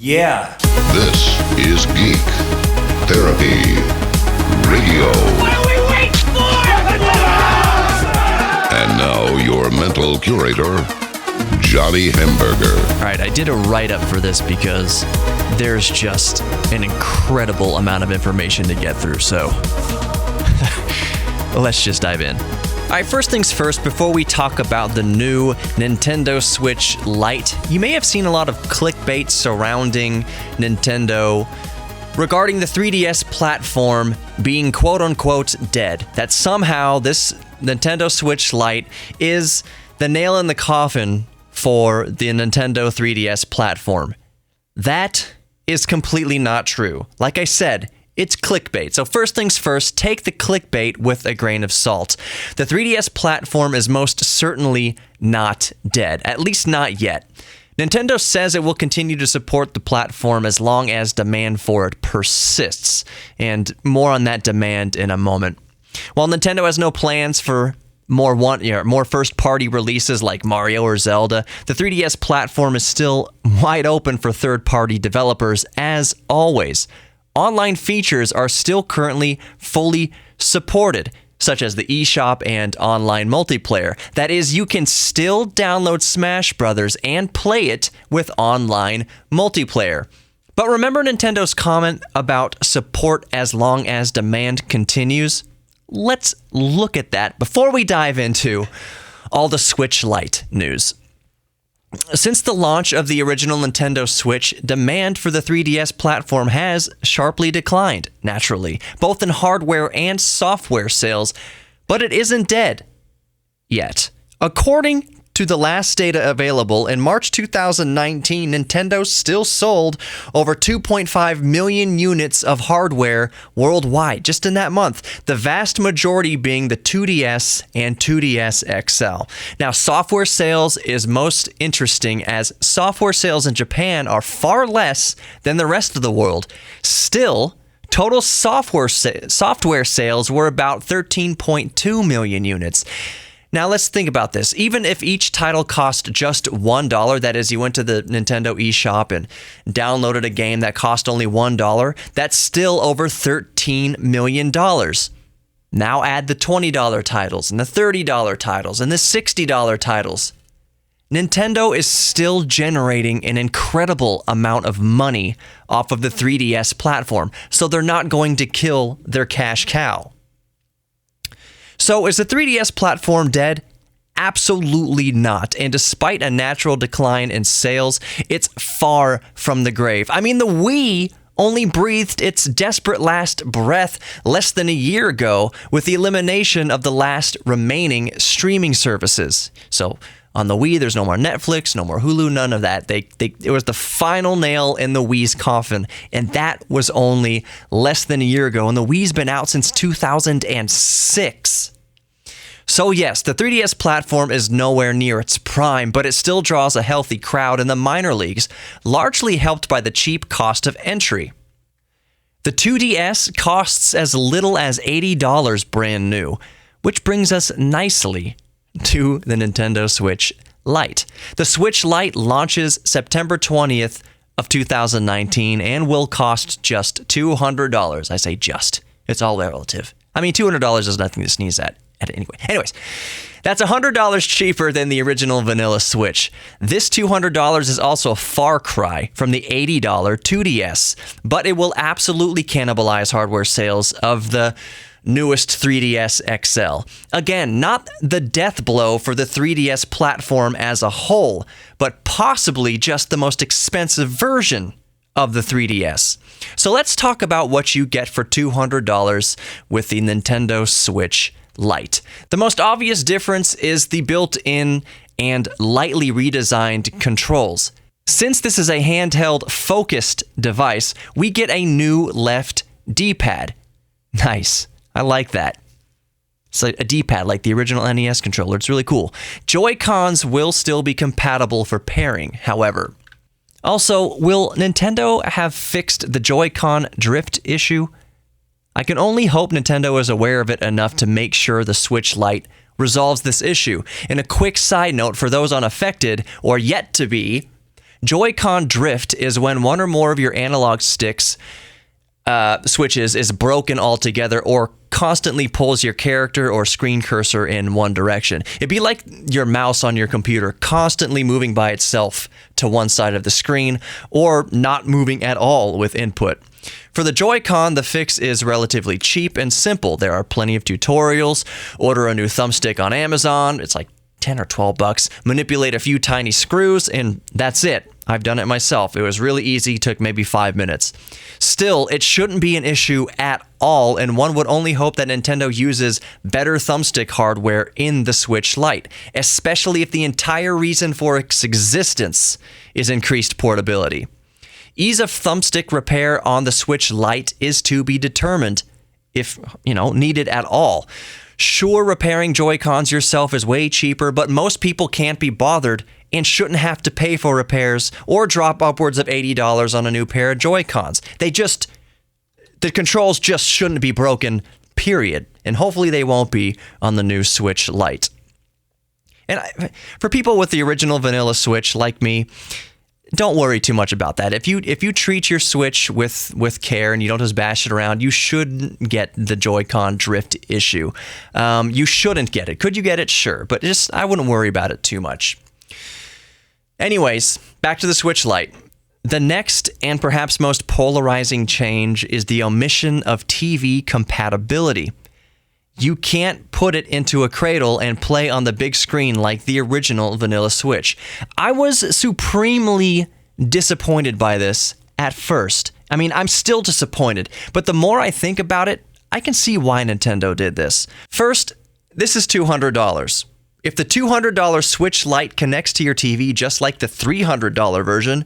Yeah. This is Geek Therapy Radio. What are we waiting for? And now your mental curator, Johnny Hamburger. All right, I did a write-up for this because there's just an incredible amount of information to get through, so let's just dive in. All right, first things first, before we talk about the new Nintendo Switch Lite, you may have seen a lot of clickbait surrounding Nintendo regarding the 3DS platform being quote-unquote dead, that somehow this Nintendo Switch Lite is the nail in the coffin for the Nintendo 3DS platform. That is completely not true. Like I said, it's clickbait. So first things first, take the clickbait with a grain of salt. The 3DS platform is most certainly not dead, at least not yet. Nintendo says it will continue to support the platform as long as demand for it persists, and more on that demand in a moment. While Nintendo has no plans for more first-party releases like Mario or Zelda, the 3DS platform is still wide open for third-party developers as always. Online features are still currently fully supported, such as the eShop and online multiplayer. That is, you can still download Smash Bros. And play it with online multiplayer. But remember Nintendo's comment about support as long as demand continues? Let's look at that before we dive into all the Switch Lite news. Since the launch of the original Nintendo Switch, demand for the 3DS platform has sharply declined, naturally, both in hardware and software sales, but it isn't dead yet. According to the last data available, in March 2019, Nintendo still sold over 2.5 million units of hardware worldwide, just in that month, the vast majority being the 2DS and 2DS XL. Now, software sales is most interesting as software sales in Japan are far less than the rest of the world. Still, total software sales were about 13.2 million units. Now, let's think about this. Even if each title cost just $1, that is, you went to the Nintendo eShop and downloaded a game that cost only $1, that's still over $13 million. Now add the $20 titles and the $30 titles and the $60 titles. Nintendo is still generating an incredible amount of money off of the 3DS platform, so they're not going to kill their cash cow. So is the 3DS platform dead? Absolutely not. And despite a natural decline in sales, it's far from the grave. I mean, the Wii only breathed its desperate last breath less than a year ago with the elimination of the last remaining streaming services. So on the Wii, there's no more Netflix, no more Hulu, none of that. It was the final nail in the Wii's coffin, and that was only less than a year ago, and the Wii's been out since 2006. So yes, the 3DS platform is nowhere near its prime, but it still draws a healthy crowd in the minor leagues, largely helped by the cheap cost of entry. The 2DS costs as little as $80 brand new, which brings us nicely to the Nintendo Switch Lite. The Switch Lite launches September 20th of 2019 and will cost just $200. I say just. It's all relative. I mean, $200 is nothing to sneeze at. Anyways, that's $100 cheaper than the original vanilla Switch. This $200 is also a far cry from the $80 2DS, but it will absolutely cannibalize hardware sales of the newest 3DS XL. Again, not the death blow for the 3DS platform as a whole, but possibly just the most expensive version of the 3DS. So let's talk about what you get for $200 with the Nintendo Switch Lite. The most obvious difference is the built-in and lightly redesigned controls. Since this is a handheld focused device, we get a new left D-pad. Nice. I like that. It's like a D-pad like the original NES controller. It's really cool. Joy-Cons will still be compatible for pairing, however. Also, will Nintendo have fixed the Joy-Con drift issue? I can only hope Nintendo is aware of it enough to make sure the Switch Lite resolves this issue. And a quick side note for those unaffected or yet to be, Joy-Con drift is when one or more of your analog sticks switches is broken altogether or constantly pulls your character or screen cursor in one direction. It'd be like your mouse on your computer constantly moving by itself to one side of the screen or not moving at all with input. For the Joy-Con, the fix is relatively cheap and simple. There are plenty of tutorials. Order a new thumbstick on Amazon. It's like 10 or 12 bucks. Manipulate a few tiny screws, and that's it. I've done it myself. It was really easy, took maybe 5 minutes. Still, it shouldn't be an issue at all, and one would only hope that Nintendo uses better thumbstick hardware in the Switch Lite, especially if the entire reason for its existence is increased portability. Ease of thumbstick repair on the Switch Lite is to be determined, if, needed at all. Sure, repairing Joy-Cons yourself is way cheaper, but most people can't be bothered and shouldn't have to pay for repairs or drop upwards of $80 on a new pair of Joy-Cons. The controls just shouldn't be broken, period. And hopefully they won't be on the new Switch Lite. And for people with the original vanilla Switch like me, don't worry too much about that. If you treat your Switch with care and you don't just bash it around, you shouldn't get the Joy-Con drift issue. You shouldn't get it. Could you get it? Sure. But I wouldn't worry about it too much. Anyways, back to the Switch Lite. The next and perhaps most polarizing change is the omission of TV compatibility. You can't put it into a cradle and play on the big screen like the original vanilla Switch. I was supremely disappointed by this at first. I mean, I'm still disappointed, but the more I think about it, I can see why Nintendo did this. First, this is $200. If the $200 Switch Lite connects to your TV just like the $300 version,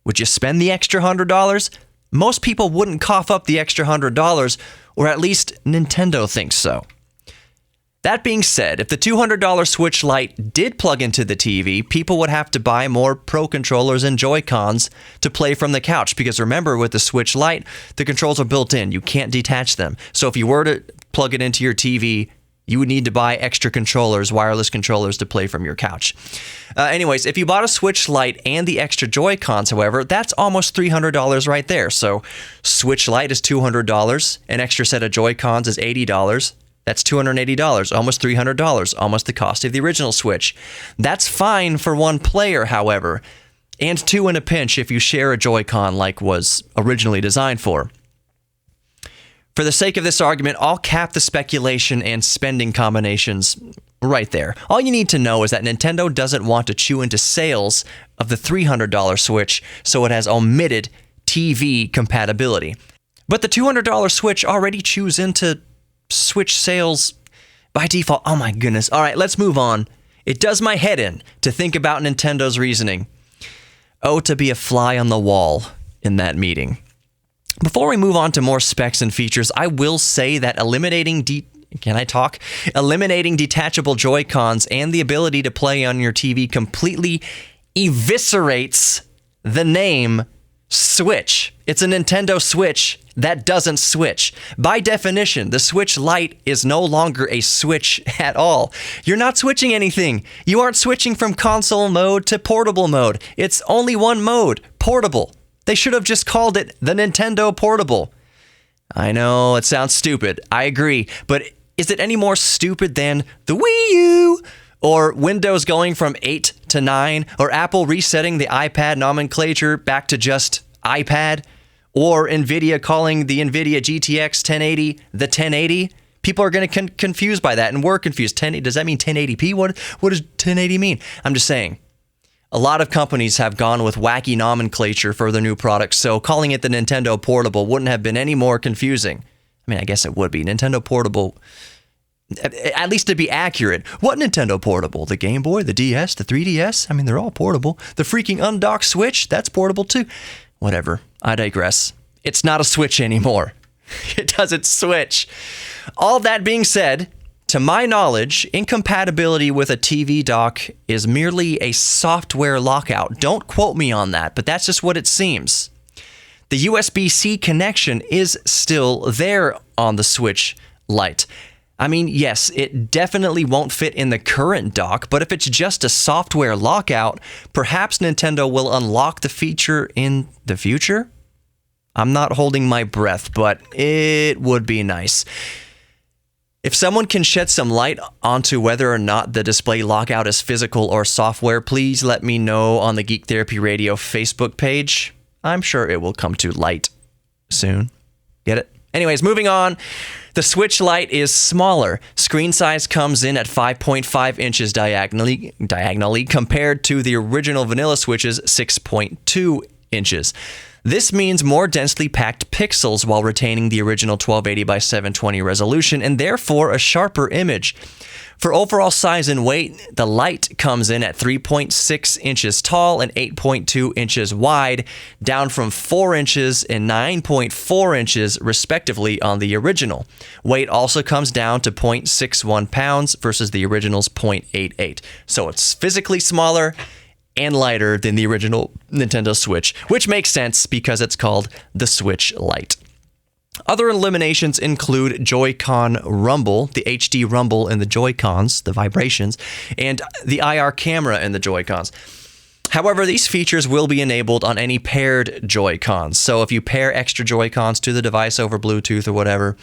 would you spend the extra $100? Most people wouldn't cough up the extra $100, or at least Nintendo thinks so. That being said, if the $200 Switch Lite did plug into the TV, people would have to buy more Pro controllers and Joy-Cons to play from the couch, because remember, with the Switch Lite, the controls are built in. You can't detach them. So if you were to plug it into your TV, you would need to buy extra controllers, wireless controllers, to play from your couch. Anyways, if you bought a Switch Lite and the extra Joy-Cons, however, that's almost $300 right there. So Switch Lite is $200, an extra set of Joy-Cons is $80. That's $280, almost $300, almost the cost of the original Switch. That's fine for one player, however, and two in a pinch if you share a Joy-Con like was originally designed for. For the sake of this argument, I'll cap the speculation and spending combinations right there. All you need to know is that Nintendo doesn't want to chew into sales of the $300 Switch, so it has omitted TV compatibility. But the $200 Switch already chews into Switch sales by default. Oh my goodness. All right, let's move on. It does my head in to think about Nintendo's reasoning. Oh, to be a fly on the wall in that meeting. Before we move on to more specs and features, I will say that eliminating detachable Joy-Cons and the ability to play on your TV completely eviscerates the name Switch. It's a Nintendo Switch that doesn't switch. By definition, the Switch Lite is no longer a Switch at all. You're not switching anything. You aren't switching from console mode to portable mode. It's only one mode, portable. They should have just called it the Nintendo Portable. I know, it sounds stupid. I agree. But is it any more stupid than the Wii U? Or Windows going from 8 to 9? Or Apple resetting the iPad nomenclature back to just iPad? Or NVIDIA calling the NVIDIA GTX 1080 the 1080? People are going to confused by that, and we're confused. Does that mean 1080p? What does 1080 mean? I'm just saying. A lot of companies have gone with wacky nomenclature for their new products, so calling it the Nintendo Portable wouldn't have been any more confusing. I mean, I guess it would be. Nintendo Portable, at least to be accurate. What Nintendo Portable? The Game Boy, the DS, the 3DS? I mean, they're all portable. The freaking undocked Switch? That's portable too. Whatever. I digress. It's not a Switch anymore. It doesn't switch. All that being said, to my knowledge, incompatibility with a TV dock is merely a software lockout. Don't quote me on that, but that's just what it seems. The USB-C connection is still there on the Switch Lite. I mean, yes, it definitely won't fit in the current dock, but if it's just a software lockout, perhaps Nintendo will unlock the feature in the future? I'm not holding my breath, but it would be nice. If someone can shed some light onto whether or not the display lockout is physical or software, please let me know on the Geek Therapy Radio Facebook page. I'm sure it will come to light soon. Get it? Anyways, moving on. The Switch Lite is smaller. Screen size comes in at 5.5 inches diagonally compared to the original vanilla Switch's 6.2 inches. This means more densely packed pixels while retaining the original 1280 by 720 resolution and therefore a sharper image. For overall size and weight, the Lite comes in at 3.6 inches tall and 8.2 inches wide, down from 4 inches and 9.4 inches respectively on the original. Weight also comes down to 0.61 pounds versus the original's 0.88. So it's physically smaller and lighter than the original Nintendo Switch, which makes sense because it's called the Switch Lite. Other eliminations include Joy-Con rumble, the HD rumble in the Joy-Cons, the vibrations, and the IR camera in the Joy-Cons. However, these features will be enabled on any paired Joy-Cons. So if you pair extra Joy-Cons to the device over Bluetooth or whatever,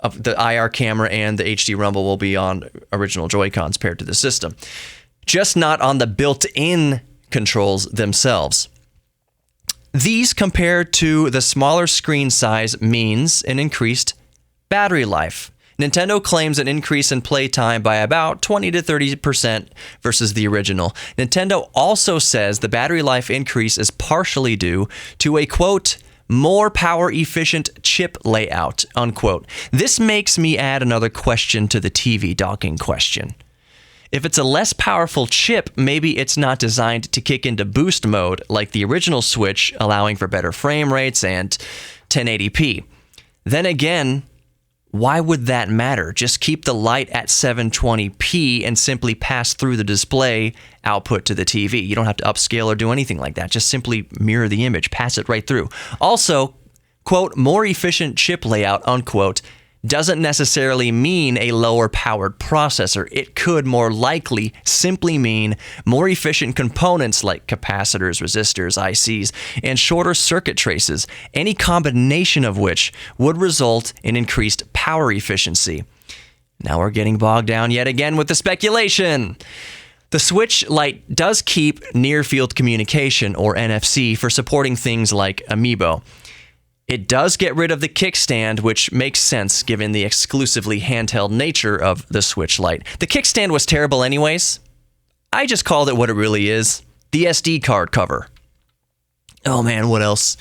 the IR camera and the HD rumble will be on original Joy-Cons paired to the system. Just not on the built-in controls themselves. These, compared to the smaller screen size, means an increased battery life. Nintendo claims an increase in playtime by about 20 to 30% versus the original. Nintendo also says the battery life increase is partially due to a, quote, more power-efficient chip layout, unquote. This makes me add another question to the TV docking question. If it's a less powerful chip, maybe it's not designed to kick into boost mode like the original Switch, allowing for better frame rates and 1080p. Then again, why would that matter? Just keep the Lite at 720p and simply pass through the display output to the TV. You don't have to upscale or do anything like that. Just simply mirror the image, pass it right through. Also, quote, more efficient chip layout, unquote, doesn't necessarily mean a lower powered processor. It could more likely simply mean more efficient components like capacitors, resistors, ICs, and shorter circuit traces, any combination of which would result in increased power efficiency. Now we're getting bogged down yet again with the speculation. The Switch Lite does keep near-field communication, or NFC, for supporting things like Amiibo. It does get rid of the kickstand, which makes sense given the exclusively handheld nature of the Switch Lite. The kickstand was terrible anyways. I just called it what it really is, the SD card cover. Oh man, what else?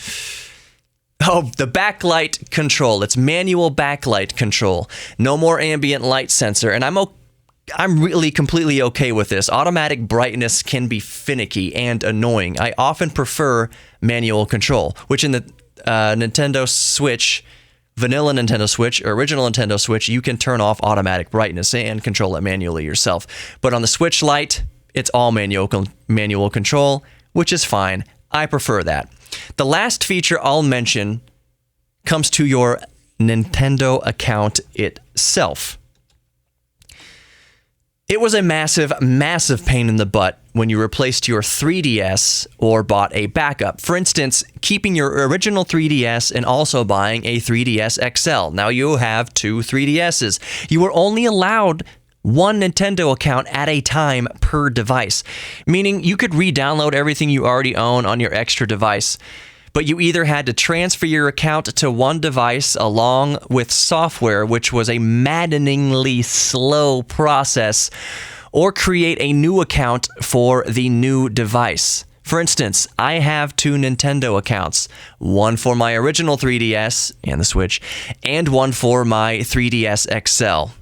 Oh, the backlight control. It's manual backlight control. No more ambient light sensor, and I'm really completely okay with this. Automatic brightness can be finicky and annoying. I often prefer manual control, which in the Nintendo Switch, vanilla Nintendo Switch, or original Nintendo Switch, you can turn off automatic brightness and control it manually yourself. But on the Switch Lite, it's all manual control, which is fine. I prefer that. The last feature I'll mention comes to your Nintendo account itself. It was a massive, massive pain in the butt when you replaced your 3DS or bought a backup. For instance, keeping your original 3DS and also buying a 3DS XL. Now you have two 3DSs. You were only allowed one Nintendo account at a time per device, meaning you could re-download everything you already own on your extra device. But you either had to transfer your account to one device along with software, which was a maddeningly slow process, or create a new account for the new device. For instance, I have two Nintendo accounts, one for my original 3DS and the Switch, and one for my 3DS XL.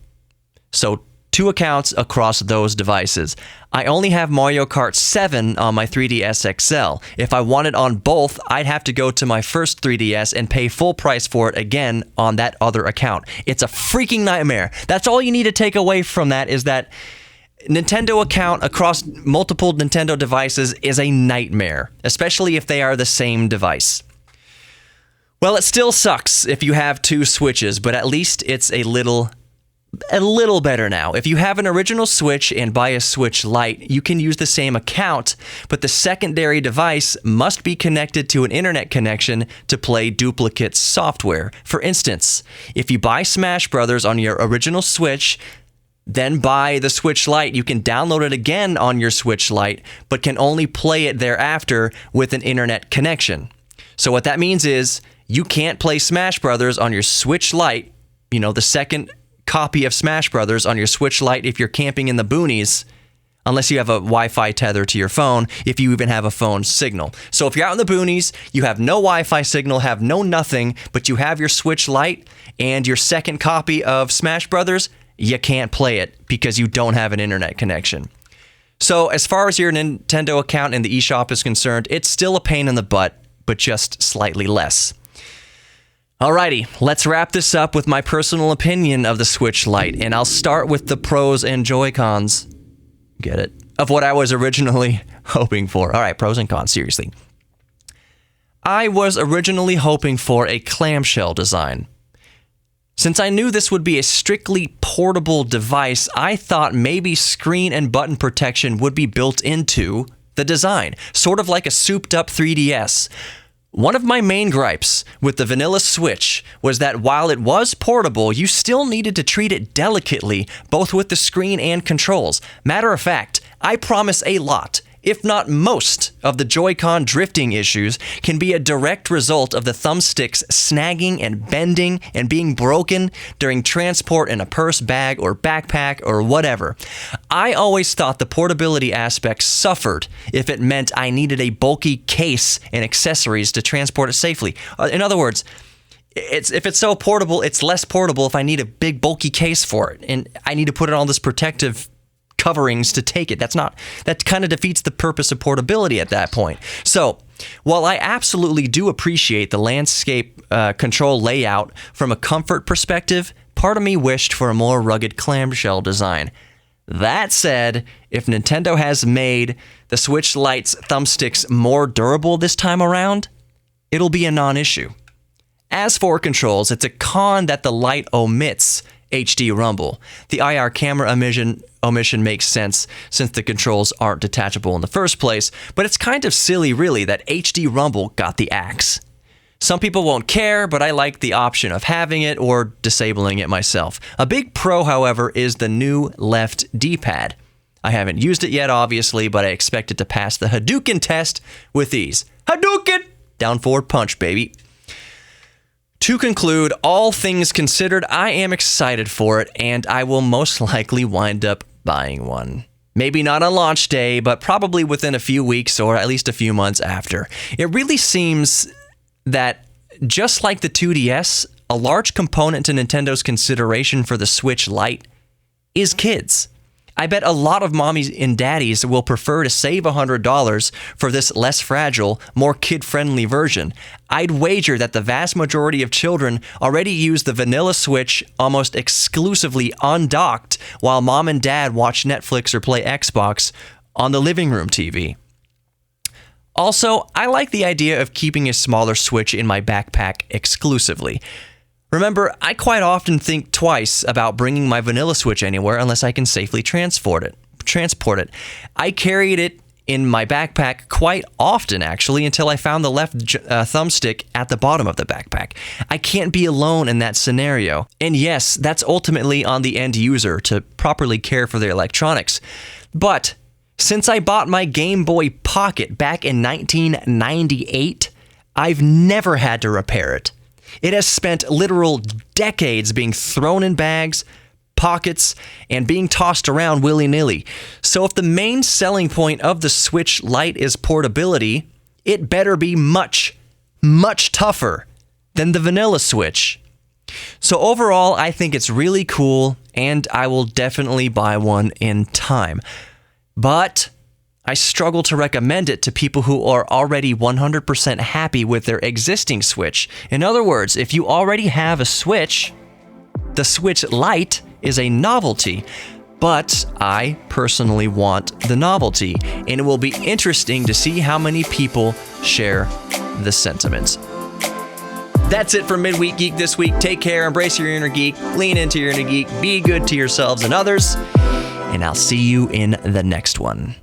So, two accounts across those devices. I only have Mario Kart 7 on my 3DS XL. If I wanted on both, I'd have to go to my first 3DS and pay full price for it again on that other account. It's a freaking nightmare. That's all you need to take away from that, is that Nintendo account across multiple Nintendo devices is a nightmare, especially if they are the same device. Well, it still sucks if you have two Switches, but at least it's a little a little better now. If you have an original Switch and buy a Switch Lite, you can use the same account, but the secondary device must be connected to an internet connection to play duplicate software. For instance, if you buy Smash Brothers on your original Switch, then buy the Switch Lite, you can download it again on your Switch Lite, but can only play it thereafter with an internet connection. So what that means is you can't play Smash Brothers on your Switch Lite, the second copy of Smash Brothers on your Switch Lite if you're camping in the boonies, unless you have a Wi-Fi tether to your phone, if you even have a phone signal. So if you're out in the boonies, you have no Wi-Fi signal, have no nothing, but you have your Switch Lite and your second copy of Smash Brothers, you can't play it because you don't have an internet connection. So as far as your Nintendo account in the eShop is concerned, it's still a pain in the butt, but just slightly less. Alrighty, let's wrap this up with my personal opinion of the Switch Lite, and I'll start with the pros and Joy-Cons. Get it? Of what I was originally hoping for. Alright, pros and cons, seriously. I was originally hoping for a clamshell design. Since I knew this would be a strictly portable device, I thought maybe screen and button protection would be built into the design, sort of like a souped-up 3DS. One of my main gripes with the vanilla Switch was that while it was portable, you still needed to treat it delicately, both with the screen and controls. Matter of fact, I promise a lot, if not most, of the Joy-Con drifting issues can be a direct result of the thumbsticks snagging and bending and being broken during transport in a purse, bag, or backpack, or whatever. I always thought the portability aspect suffered if it meant I needed a bulky case and accessories to transport it safely. In other words, if it's so portable, it's less portable if I need a big bulky case for it, and I need to put it on this protective coverings to take it. That kind of defeats the purpose of portability at that point. So, while I absolutely do appreciate the landscape control layout from a comfort perspective, part of me wished for a more rugged clamshell design. That said, if Nintendo has made the Switch Lite's thumbsticks more durable this time around, it'll be a non-issue. As for controls, it's a con that the Lite omits HD rumble. The IR camera omission makes sense since the controls aren't detachable in the first place, but it's kind of silly really that HD rumble got the axe. Some people won't care, but I like the option of having it or disabling it myself. A big pro, however, is the new left D-pad. I haven't used it yet, obviously, but I expect it to pass the Hadouken test with ease. Hadouken! Down forward punch, baby. To conclude, all things considered, I am excited for it, and I will most likely wind up buying one. Maybe not on launch day, but probably within a few weeks or at least a few months after. It really seems that, just like the 2DS, a large component to Nintendo's consideration for the Switch Lite is kids. I bet a lot of mommies and daddies will prefer to save $100 for this less fragile, more kid-friendly version. I'd wager that the vast majority of children already use the vanilla Switch almost exclusively undocked while mom and dad watch Netflix or play Xbox on the living room TV. Also, I like the idea of keeping a smaller Switch in my backpack exclusively. Remember, I quite often think twice about bringing my vanilla Switch anywhere unless I can safely transport it. I carried it in my backpack quite often, actually, until I found the left thumbstick at the bottom of the backpack. I can't be alone in that scenario. And yes, that's ultimately on the end user to properly care for their electronics. But since I bought my Game Boy Pocket back in 1998, I've never had to repair it. It has spent literal decades being thrown in bags, pockets, and being tossed around willy-nilly. So if the main selling point of the Switch Lite is portability, it better be much, much tougher than the vanilla Switch. So overall, I think it's really cool, and I will definitely buy one in time. But I struggle to recommend it to people who are already 100% happy with their existing Switch. In other words, if you already have a Switch, the Switch Lite is a novelty, but I personally want the novelty, and it will be interesting to see how many people share the sentiment. That's it for Midweek Geek this week. Take care, embrace your inner geek, lean into your inner geek, be good to yourselves and others, and I'll see you in the next one.